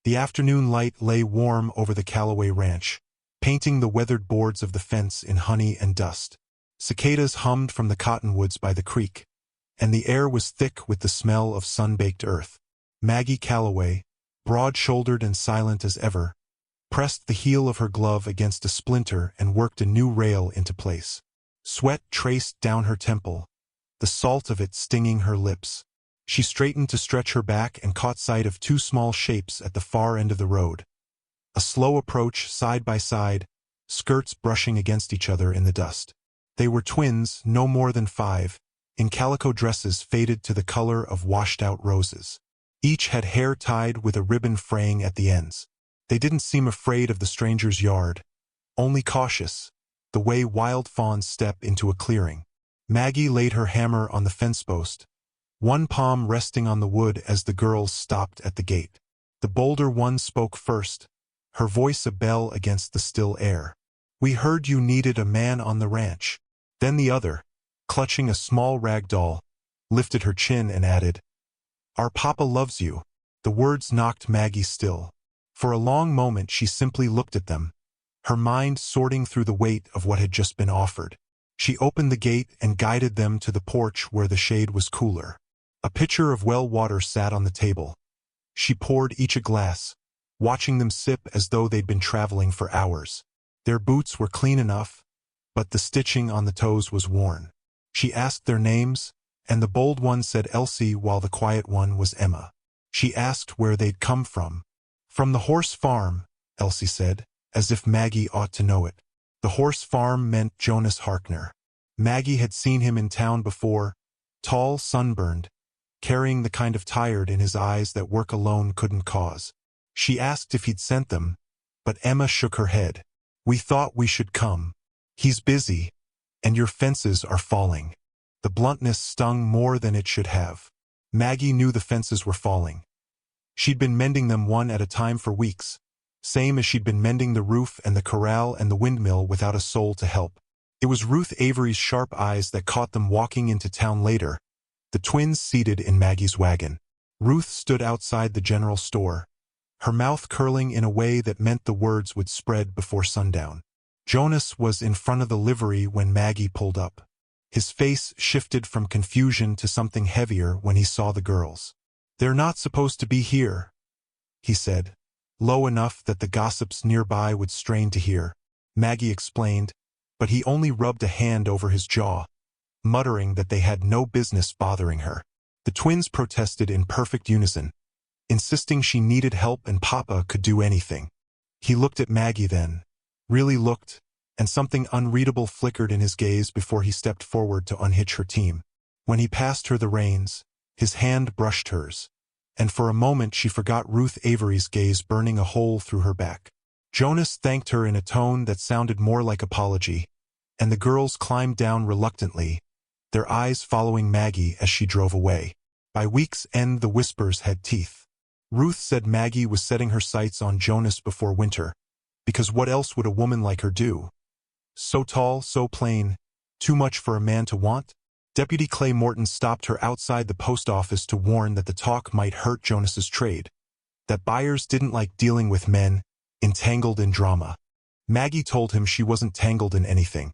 The afternoon light lay warm over the Callaway Ranch, painting the weathered boards of the fence in honey and dust. Cicadas hummed from the cottonwoods by the creek, and the air was thick with the smell of sun-baked earth. Maggie Callaway, broad-shouldered and silent as ever, pressed the heel of her glove against a splinter and worked a new rail into place. Sweat traced down her temple, the salt of it stinging her lips. She straightened to stretch her back and caught sight of two small shapes at the far end of the road. A slow approach side by side, skirts brushing against each other in the dust. They were twins, no more than 5, in calico dresses faded to the color of washed-out roses. Each had hair tied with a ribbon fraying at the ends. They didn't seem afraid of the stranger's yard, only cautious, the way wild fawns step into a clearing. Maggie laid her hammer on the fence post, one palm resting on the wood as the girls stopped at the gate. The bolder one spoke first, her voice a bell against the still air. "We heard you needed a man on the ranch." Then the other, clutching a small rag doll, lifted her chin and added, "Our papa loves you." The words knocked Maggie still. For a long moment she simply looked at them, her mind sorting through the weight of what had just been offered. She opened the gate and guided them to the porch where the shade was cooler. A pitcher of well water sat on the table. She poured each a glass, watching them sip as though they'd been traveling for hours. Their boots were clean enough, but the stitching on the toes was worn. She asked their names, and the bold one said Elsie while the quiet one was Emma. She asked where they'd come from. "From the horse farm," Elsie said, as if Maggie ought to know it. The horse farm meant Jonas Harkner. Maggie had seen him in town before, tall, sunburned, carrying the kind of tired in his eyes that work alone couldn't cause. She asked if he'd sent them, but Emma shook her head. "We thought we should come. He's busy, and your fences are falling." The bluntness stung more than it should have. Maggie knew the fences were falling. She'd been mending them one at a time for weeks, same as she'd been mending the roof and the corral and the windmill without a soul to help. It was Ruth Avery's sharp eyes that caught them walking into town later, the twins seated in Maggie's wagon. Ruth stood outside the general store, her mouth curling in a way that meant the words would spread before sundown. Jonas was in front of the livery when Maggie pulled up. His face shifted from confusion to something heavier when he saw the girls. "They're not supposed to be here," he said, low enough that the gossips nearby would strain to hear. Maggie explained, but he only rubbed a hand over his jaw, muttering that they had no business bothering her. The twins protested in perfect unison, insisting she needed help and Papa could do anything. He looked at Maggie then, really looked, and something unreadable flickered in his gaze before he stepped forward to unhitch her team. When he passed her the reins, his hand brushed hers, and for a moment she forgot Ruth Avery's gaze burning a hole through her back. Jonas thanked her in a tone that sounded more like apology, and the girls climbed down reluctantly, their eyes following Maggie as she drove away. By week's end the whispers had teeth. Ruth said Maggie was setting her sights on Jonas before winter, because what else would a woman like her do? So tall, so plain, too much for a man to want? Deputy Clay Morton stopped her outside the post office to warn that the talk might hurt Jonas's trade, that buyers didn't like dealing with men entangled in drama. Maggie told him she wasn't tangled in anything,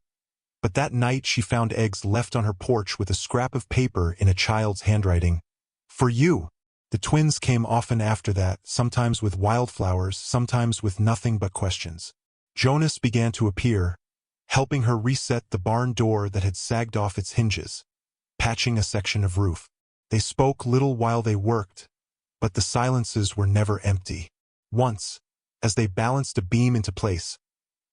but that night she found eggs left on her porch with a scrap of paper in a child's handwriting. "For you." The twins came often after that, sometimes with wildflowers, sometimes with nothing but questions. Jonas began to appear, helping her reset the barn door that had sagged off its hinges, patching a section of roof. They spoke little while they worked, but the silences were never empty. Once, as they balanced a beam into place,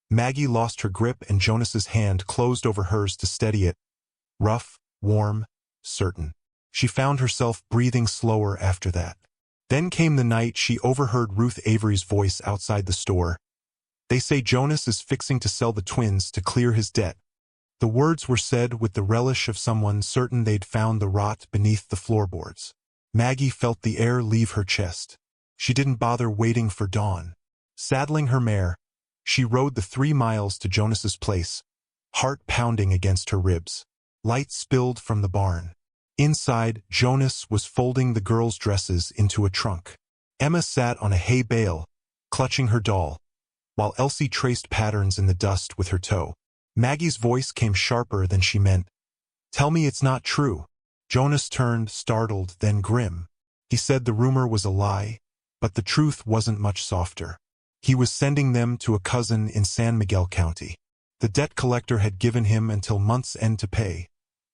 Maggie lost her grip and Jonas's hand closed over hers to steady it. Rough, warm, certain. She found herself breathing slower after that. Then came the night she overheard Ruth Avery's voice outside the store. "They say Jonas is fixing to sell the twins to clear his debt." The words were said with the relish of someone certain they'd found the rot beneath the floorboards. Maggie felt the air leave her chest. She didn't bother waiting for dawn. Saddling her mare, she rode the 3 miles to Jonas's place, heart pounding against her ribs. Light spilled from the barn. Inside, Jonas was folding the girls' dresses into a trunk. Emma sat on a hay bale, clutching her doll, while Elsie traced patterns in the dust with her toe. Maggie's voice came sharper than she meant. "Tell me it's not true." Jonas turned, startled, then grim. He said the rumor was a lie, but the truth wasn't much softer. He was sending them to a cousin in San Miguel County. The debt collector had given him until month's end to pay,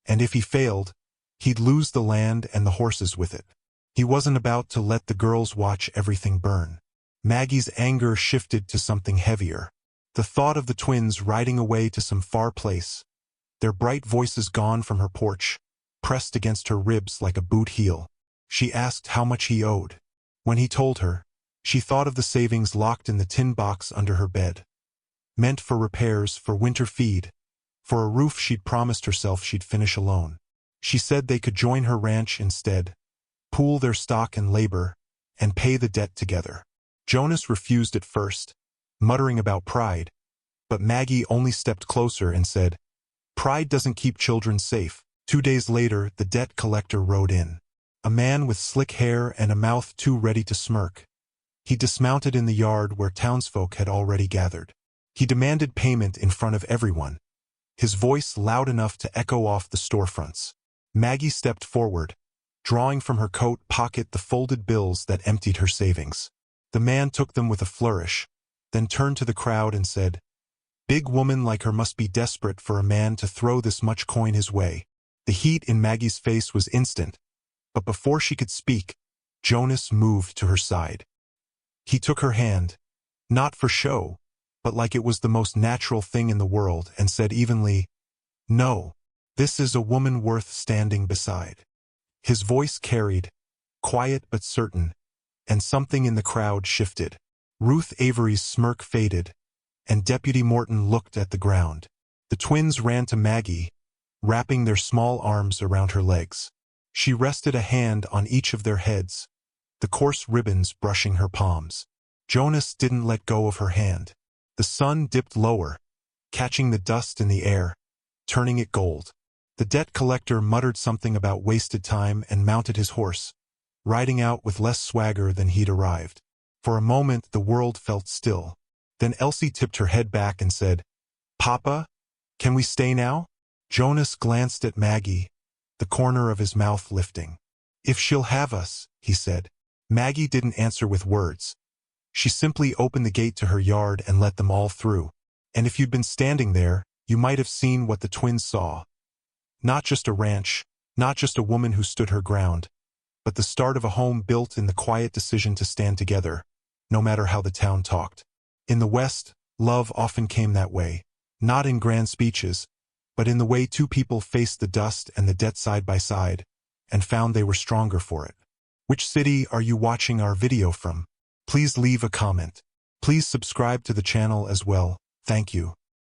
and if he failed, he'd lose the land and the horses with it. He wasn't about to let the girls watch everything burn. Maggie's anger shifted to something heavier. The thought of the twins riding away to some far place, their bright voices gone from her porch, pressed against her ribs like a boot heel. She asked how much he owed. When he told her, she thought of the savings locked in the tin box under her bed. Meant for repairs, for winter feed, for a roof she'd promised herself she'd finish alone. She said they could join her ranch instead, pool their stock and labor, and pay the debt together. Jonas refused at first, muttering about pride, but Maggie only stepped closer and said, "Pride doesn't keep children safe." 2 days later, the debt collector rode in. A man with slick hair and a mouth too ready to smirk. He dismounted in the yard where townsfolk had already gathered. He demanded payment in front of everyone, his voice loud enough to echo off the storefronts. Maggie stepped forward, drawing from her coat pocket the folded bills that emptied her savings. The man took them with a flourish, then turned to the crowd and said, "Big woman like her must be desperate for a man to throw this much coin his way." The heat in Maggie's face was instant, but before she could speak, Jonas moved to her side. He took her hand, not for show, but like it was the most natural thing in the world, and said evenly, "No, this is a woman worth standing beside." His voice carried, quiet but certain, and something in the crowd shifted. Ruth Avery's smirk faded, and Deputy Morton looked at the ground. The twins ran to Maggie, wrapping their small arms around her legs. She rested a hand on each of their heads, the coarse ribbons brushing her palms. Jonas didn't let go of her hand. The sun dipped lower, catching the dust in the air, turning it gold. The debt collector muttered something about wasted time and mounted his horse, riding out with less swagger than he'd arrived. For a moment the world felt still. Then Elsie tipped her head back and said, "Papa, can we stay now?" Jonas glanced at Maggie, the corner of his mouth lifting. "If she'll have us," he said. Maggie didn't answer with words. She simply opened the gate to her yard and let them all through. And if you'd been standing there, you might have seen what the twins saw. Not just a ranch, not just a woman who stood her ground, but the start of a home built in the quiet decision to stand together, no matter how the town talked. In the West, love often came that way, not in grand speeches, but in the way two people faced the dust and the debt side by side, and found they were stronger for it. Which city are you watching our video from? Please leave a comment. Please subscribe to the channel as well. Thank you.